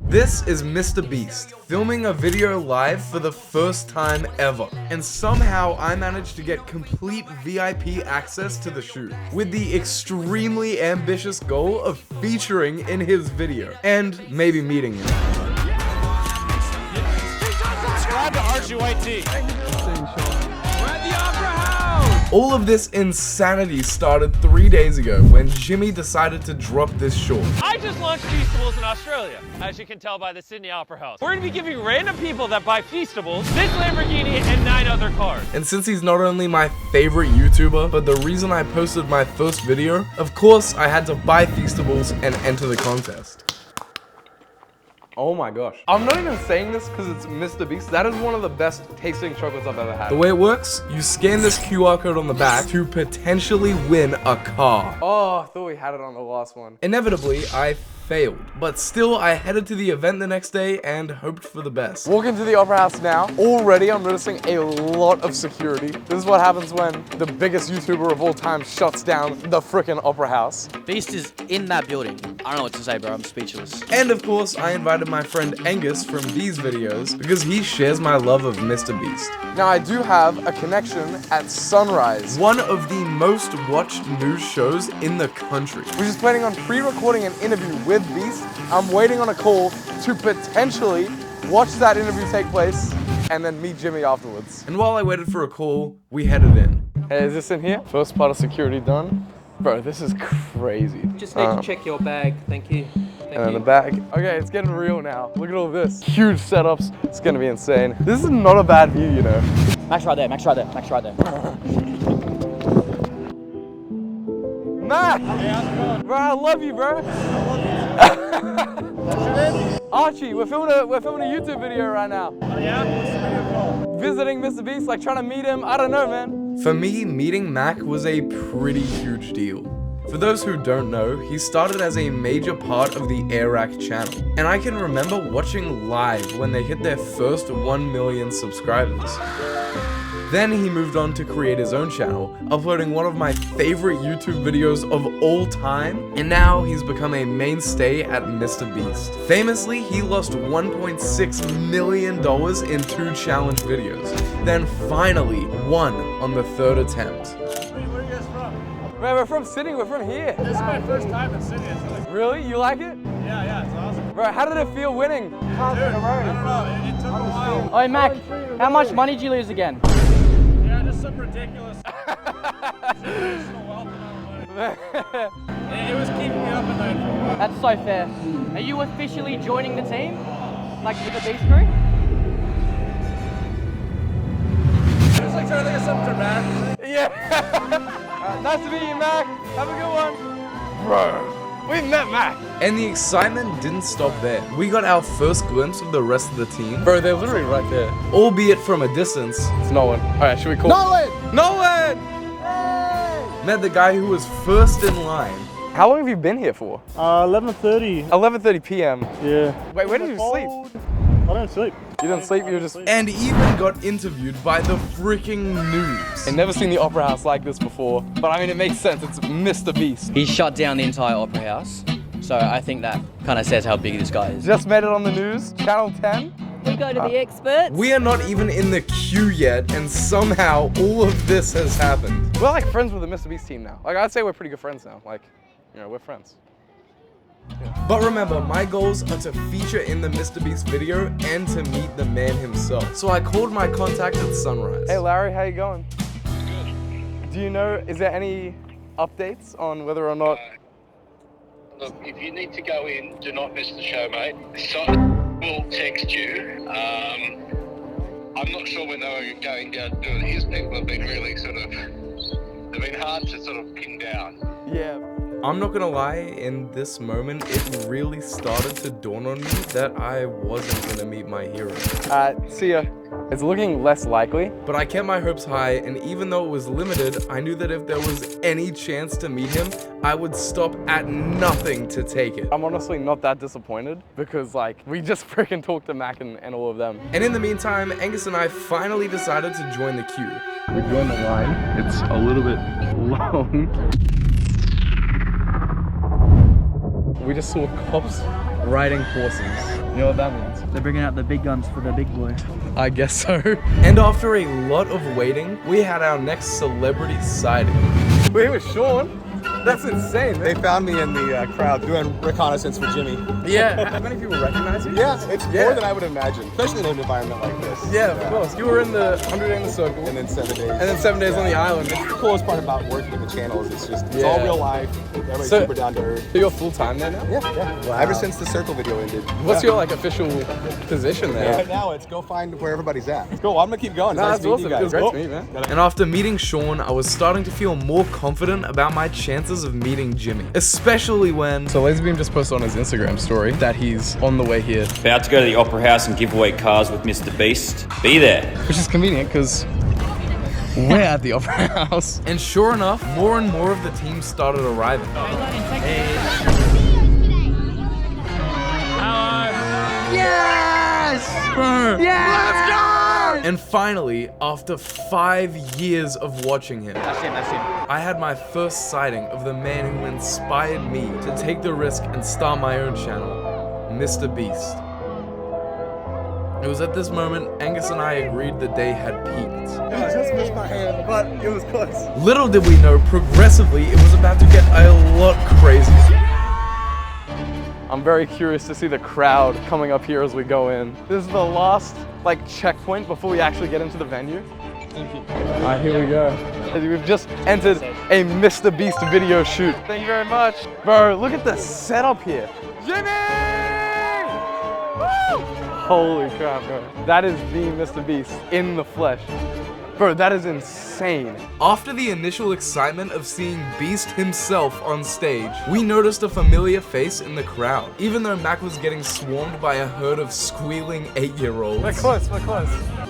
This is MrBeast, filming a video live for the first time ever. And somehow I managed to get complete VIP access to the shoot, with the extremely ambitious goal of featuring in his video, and maybe meeting him. Subscribe to RGYT. All of this insanity started 3 days ago when Jimmy decided to drop this short. I just launched Feastables in Australia, as you can tell by the Sydney Opera House. We're gonna be giving random people that buy Feastables this Lamborghini and 9 other cars. And since he's not only my favorite YouTuber, but the reason I posted my first video, of course I had to buy Feastables and enter the contest. Oh my gosh. I'm not even saying this because it's MrBeast. That is one of the best tasting chocolates I've ever had. The way it works, you scan this QR code on the back to potentially win a car. Oh, I thought we had it on the last one. Inevitably, I failed. But still, I headed to the event the next day and hoped for the best. Walking to the Opera House now. Already, I'm noticing a lot of security. This is what happens when the biggest YouTuber of all time shuts down the frickin' Opera House. Beast is in that building. I don't know what to say, bro. I'm speechless. And of course, I invited my friend Angus from these videos because he shares my love of MrBeast. Now, I do have a connection at Sunrise, one of the most watched news shows in the country. We're just planning on pre-recording an interview with Beast. I'm waiting on a call to potentially watch that interview take place and then meet Jimmy afterwards. And while I waited for a call, we headed in. Hey, is this in here? First part of security done. Bro, this is crazy. Just need to check your bag, thank you. And then the bag. Okay, it's getting real now. Look at all this. Huge setups. It's gonna be insane. This is not a bad view, you know. Max right there, Max right there, Max right there. Matt! Hey, how's it going? Bro, I love you, bro. I love you too. Archie, we're filming a YouTube video right now. Oh yeah? What's the video called? Visiting MrBeast, like trying to meet him. I don't know, man. For me, meeting Mac was a pretty huge deal. For those who don't know, he started as a major part of the Tareq channel. And I can remember watching live when they hit their first 1 million subscribers. Then he moved on to create his own channel, uploading one of my favorite YouTube videos of all time, and now he's become a mainstay at MrBeast. Famously, he lost $1.6 million in 2 challenge videos, then finally won on the 3rd attempt. Where are you guys from? Man, we're from Sydney, we're from here. This is my first time in Sydney, I feel like. Really? You like it? Yeah, it's awesome. Bro, how did it feel winning? Dude, I don't know, it took a while. Oi, Mac, how much money did you lose again? Yeah, just some ridiculous generational wealth amount of money. It was keeping me up at night for a while. That's so fair. Are you officially joining the team? Like with the Beast crew? It was like trying to think of something dramatic. Yeah. Nice to meet you, Mac. Have a good one. Bro, we met Mac. And the excitement didn't stop there. We got our first glimpse of the rest of the team. Bro, they're literally right there. Albeit from a distance. It's Nolan. All right, should we call? Nolan! Nolan! Hey! Met the guy who was first in line. How long have you been here for? 11:30. 11:30 p.m. Yeah. Wait, where did you sleep? I don't sleep. You didn't sleep, you were just... And even got interviewed by the freaking news. I've never seen the Opera House like this before, but I mean, it makes sense, it's MrBeast. He shut down the entire Opera House. So I think that kind of says how big this guy is. Just made it on the news, Channel 10. We go to the experts. We are not even in the queue yet, and somehow all of this has happened. We're like friends with the MrBeast team now. Like, I'd say we're pretty good friends now. Like, you know, we're friends. Yeah. But remember, my goals are to feature in the MrBeast video and to meet the man himself. So I called my contact at Sunrise. Hey Larry, how you going? Good. Do you know, is there any updates on whether or not... Look, if you need to go in, do not miss the show, mate. So we'll text you. I'm not sure when they were going down to do it. His people have been really they've been hard to sort of pin down. Yeah. I'm not gonna lie, in this moment, it really started to dawn on me that I wasn't gonna meet my hero. See ya. It's looking less likely, but I kept my hopes high, and even though it was limited, I knew that if there was any chance to meet him, I would stop at nothing to take it. I'm honestly not that disappointed, because like, we just freaking talked to Mac and all of them. And in the meantime, Angus and I finally decided to join the queue. We joined the line. It's a little bit long. We just saw cops riding horses. You know what that means? They're bringing out the big guns for the big boy. I guess so. And after a lot of waiting, we had our next celebrity sighting. We're here with Shawn. That's insane, They found me in the crowd doing reconnaissance for Jimmy. Yeah, how many people recognize you? Yeah, it's more than I would imagine, especially in an environment like this. Yeah, of course. You were in the 100 Day in the Circle. And then 7 days. And then 7 days on the island. The coolest part about working with the channel is it's Yeah. all real life. Everybody's super down to earth. So you're full time there now? Yeah. Wow. Ever since the Circle video ended. What's your like official position there? Right now it's go find where everybody's at. Let's go. I'm gonna keep going. No, that's awesome. It was great to meet, man. And after meeting Shawn, I was starting to feel more confident about my chances of meeting Jimmy. Especially when... So Laserbeam just posted on his Instagram story that he's on the way here. About to go to the Opera House and give away cars with MrBeast. Be there. Which is convenient because we're at the Opera House. And sure enough, more and more of the team started arriving. Yes! Yes! Let's go! And finally, after 5 years of watching him, I had my first sighting of the man who inspired me to take the risk and start my own channel, MrBeast. It was at this moment Angus and I agreed the day had peaked. I just missed my hand, but it was close. Little did we know, progressively, it was about to get a lot crazier. I'm very curious to see the crowd coming up here as we go in. This is the last checkpoint before we actually get into the venue. Thank you. All right, here we go. We've just entered a MrBeast video shoot. Thank you very much. Bro, look at the setup here. Jimmy! Woo! Holy crap, bro. That is the MrBeast in the flesh. Bro, that is insane. After the initial excitement of seeing Beast himself on stage, we noticed a familiar face in the crowd, even though Mac was getting swarmed by a herd of squealing 8-year-olds. We're close.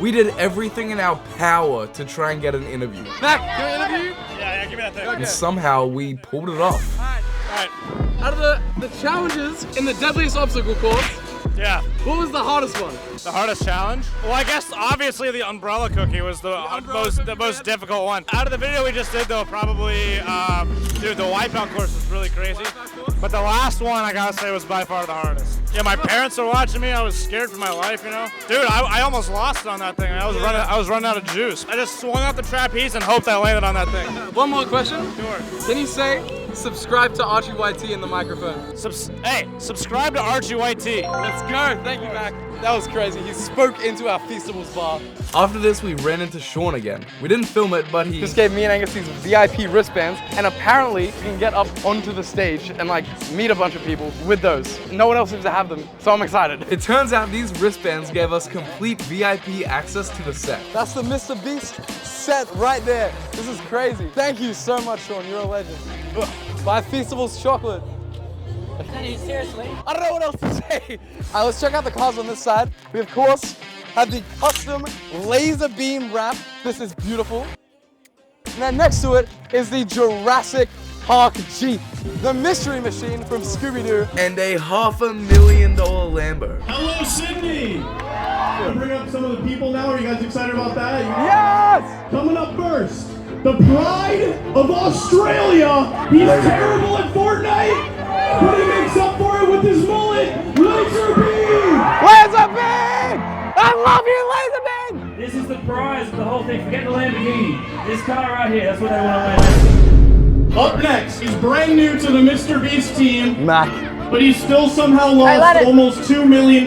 We did everything in our power to try and get an interview. Mac, can I interview? Yeah, give me that thing. And somehow we pulled it off. Alright. Out of the challenges in the deadliest obstacle course, Yeah. what was the hardest one? The hardest challenge? Well, I guess obviously the umbrella cookie was the most difficult one. Out of the video we just did though, probably, dude, the wipeout course was really crazy. But the last one, I gotta say, was by far the hardest. Yeah, my parents were watching me. I was scared for my life, you know? Dude, I almost lost it on that thing. I was running out of juice. I just swung out the trapeze and hoped I landed on that thing. One more question. Sure. Can you say subscribe to Archie YT in the microphone? Hey, subscribe to Archie YT. Let's go. Thank you, Mac. That was crazy. He spoke into our Feastables bar. After this, we ran into Shawn again. We didn't film it, but he just gave me and Angus these VIP wristbands, and apparently you can get up onto the stage and meet a bunch of people with those. No one else seems to have them, so I'm excited. It turns out these wristbands gave us complete VIP access to the set. That's the MrBeast set right there. This is crazy. Thank you so much, Shawn. You're a legend. Buy Feastables chocolate. Seriously? I don't know what else to say. All right, let's check out the cars on this side. We, of course, have the custom laser beam wrap. This is beautiful. And then next to it is the Jurassic Park Jeep, the mystery machine from Scooby-Doo, and a $500,000 Lambo. Hello, Sydney! I'll bring up some of the people now. Are you guys excited about that? Yes! Coming up first, the pride of Australia. He's terrible at Fortnite, but he makes up for it with his mullet, LaserBeam! LaserBeam! I love you, LaserBeam! This is the prize of the whole thing. Forget the Lamborghini. This car right here, that's what they want to win. Up next, he's brand new to the MrBeast team. Mac. But he still somehow lost almost $2 million.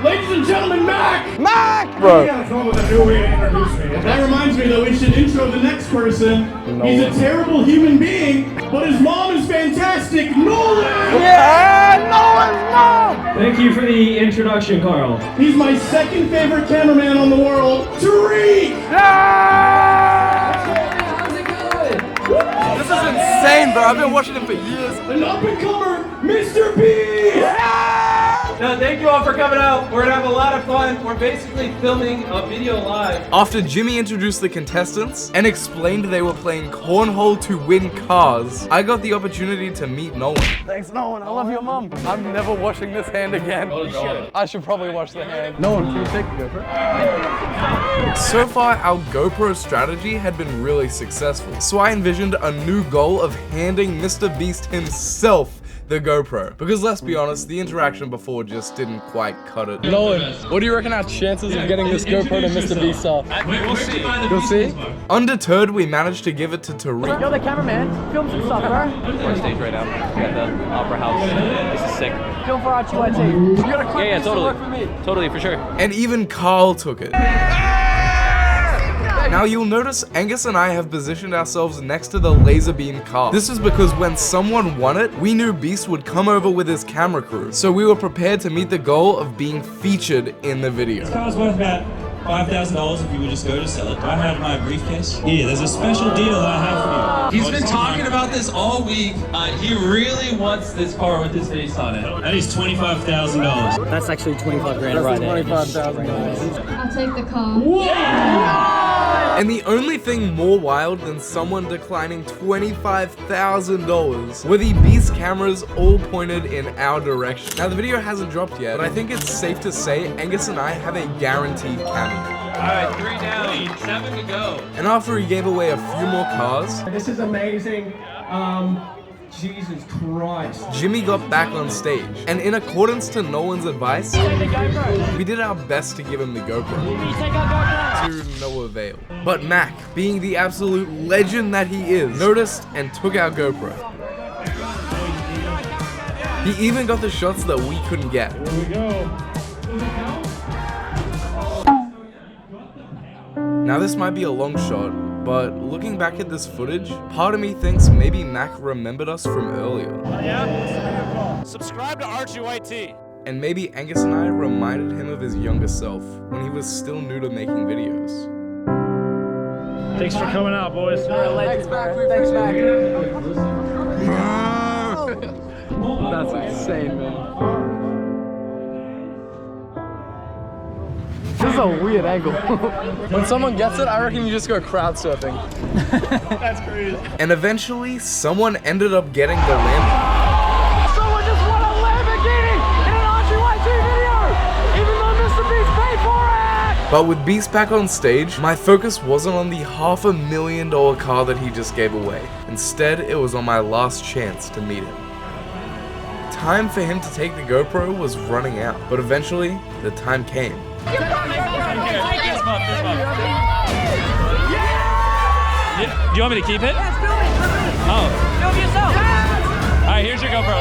Ladies and gentlemen, Mac! Mac! Bro. Yeah, come up with a new way to introduce me. That reminds me that we should intro the next person. He's a terrible human being, but his mom is fantastic. Nolan! Yeah, Nolan's mom! Thank you for the introduction, Carl. He's my second favorite cameraman on the world, Tareq! How's it going? This is insane, bro. I've been watching him for years. An up-and-comer, MrBeast! No, thank you all for coming out. We're gonna have a lot of fun. We're basically filming a video live. After Jimmy introduced the contestants and explained they were playing cornhole to win cars, I got the opportunity to meet Nolan. Thanks, Nolan. I love your mom. I'm never washing this hand again. Oh, you should. I should probably wash the hand. Nolan, can you take the GoPro? So far, our GoPro strategy had been really successful, so I envisioned a new goal of handing MrBeast himself the GoPro. Because let's be honest, the interaction before just didn't quite cut it. Nolan, what do you reckon our chances of getting this GoPro to MrBeast are? We'll see. You'll see? Undeterred, we managed to give it to Tareq. You're the cameraman. Film some stuff, bro. We're on stage right now. We're at the Opera House. This is sick. Film for RTYT. You gotta clip Yeah, this to totally. work for me. Totally, for sure. And even Carl took it. Now you'll notice Angus and I have positioned ourselves next to the laser beam car. This is because when someone won it, we knew Beast would come over with his camera crew. So we were prepared to meet the goal of being featured in the video. This car's worth about $5,000 if you would just go to sell it. I have my briefcase. Here, there's a special deal that I have for you. He's been talking about this all week. He really wants this car with his face on it. That is $25,000. That's actually 25 grand right there. $25,000. I'll take the car. And the only thing more wild than someone declining $25,000 were the Beast cameras all pointed in our direction. Now the video hasn't dropped yet, but I think it's safe to say Angus and I have a guaranteed cameo. Alright, 3 down, 7 to go. And after he gave away a few more cars, This is amazing. Jesus Christ. Jimmy got back on stage. And in accordance to Nolan's advice, we did our best to give him the GoPro. To no avail. But Mac, being the absolute legend that he is, noticed and took our GoPro. He even got the shots that we couldn't get. Here we go. Now this might be a long shot, but looking back at this footage, part of me thinks maybe Mac remembered us from earlier. Yeah? Subscribe to RTYT. And maybe Angus and I reminded him of his younger self when he was still new to making videos. Thanks for coming out, boys. Thanks, Mac. Thanks, Mac. That's insane, man. This is a weird angle. When someone gets it, I reckon you just go crowd surfing. That's crazy. And eventually, someone ended up getting the Lambo. Someone just won a Lamborghini in an RTYT video, even though MrBeast paid for it. But with Beast back on stage, my focus wasn't on the $500,000 car that he just gave away. Instead, it was on my last chance to meet him. Time for him to take the GoPro was running out, but eventually, the time came. Do you want me to keep it? Yes, film it. Oh. Film yourself. Alright, here's your GoPro.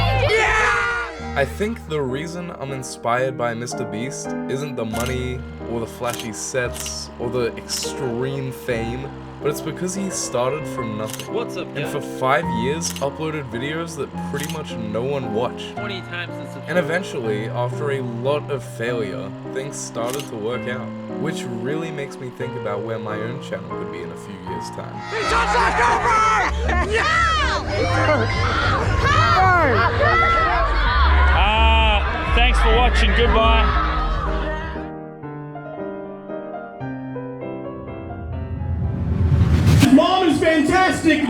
I think the reason I'm inspired by MrBeast isn't the money, or the flashy sets, or the extreme fame, but it's because he started from nothing. What's up, And for 5 years, uploaded videos that pretty much no one watched. 20 times since the And eventually, after a lot of failure, things started to work out. Which really makes me think about where my own channel could be in a few years' time. Thanks for watching. Goodbye. Mom is fantastic.